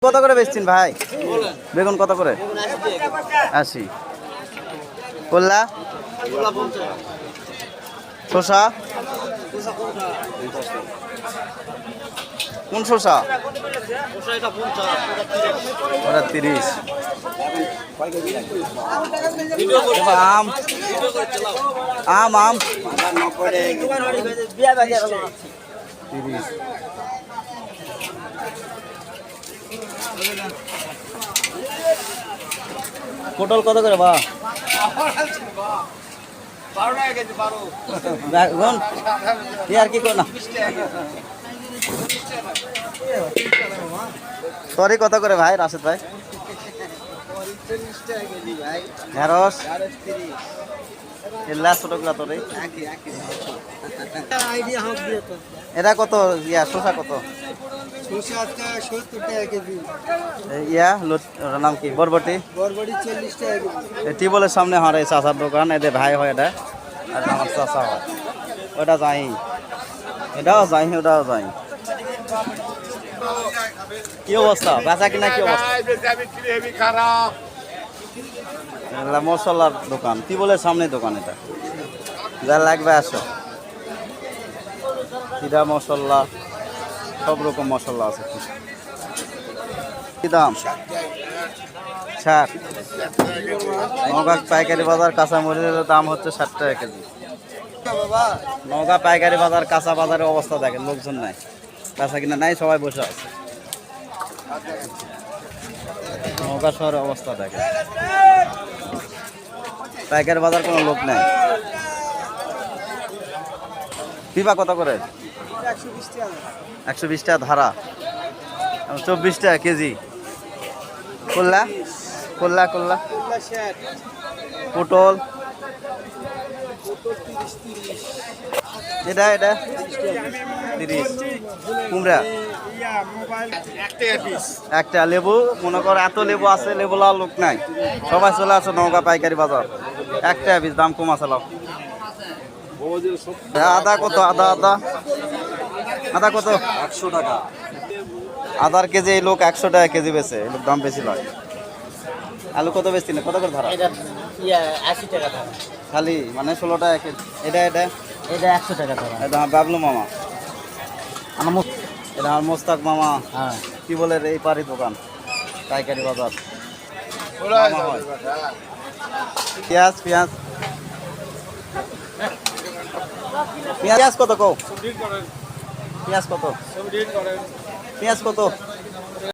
কত করে বেচছেন ভাই? বেগুন কত করে? 80। কল্লা শসা কোন শসা? ওটা 30। আম আম আম 30। পটল কত করে বা? 12 টাকা কেজি। 12 কি আর কি কর না। সরি কত করে ভাই রাশেদ ভাই? 40 টাকা কেজি ভাই। ঢেঁড়স এলা ছোটগুলা তোরে এটা কত? ইয়া শসা কত? শসা 70 টাকা কেজি। ইয়া ওর নাম কি? বরবটি 40 টাকা কেজি। টিবলের সামনে হারে চাচার দোকান, এদের ভাই হয় এটা, আর আমার চাচা হয়। ওটা যাই, এটাও যাই, ওটাও যাই। কি অবস্থা বেচা কিনা? কি অবস্থা? মশলার দোকান, টিবলের সামনে দোকান, এটা যা লাগবে আসো। জিরা মশলা, সব রকম মশলা আছে। কি দাম? 60। নওগাঁ পাইকারি বাজার কাঁচামরিচের দাম হচ্ছে 60 টাকা কেজি। নওগাঁ পাইকারি বাজার কাঁচা বাজারের অবস্থা দেখেন, লোকজন নাই, কাঁচা কিনা নাই, সবাই বসে আছে। নওগাঁ শহরের অবস্থা দেখেন, পাইকারি বাজার কোনো লোক নাই। পিপা কত করে? 120 টাকা ধারা, 24 টাকা কেজি। কল্লা কল্লা কল্লা পটল এটা 30। কুমড়া একটা। লেবু মনে করো এত লেবু আছে, লেবু লাল লোক নাই, সবাই চলে আসো নওগাঁ পাইকারি বাজার। 1 টাকা পিস, দাম কম আছে। লাও আদা কত? আদা আদা আদা কত? 100 টাকা। আদার কেজি এই লোক 100 টাকা কেজি বেছে, এই লোক দাম বেশি লাগে। আলু কত বেশি না? কত করে ধারা? 80 টাকা ধারা খালি, মানে 16 টাকা কেজি। এটা 100 টাকা ধারা। এটা বাবলু মামা, এটা আমার মোস্তাক মামা। হ্যাঁ, কি বলে এই পারি দোকান, পাইকারি বাজার। পেঁয়াজ পেঁয়াজ পেঁয়াজ কত কও? পেঁয়াজ কত? পেঁয়াজ কত?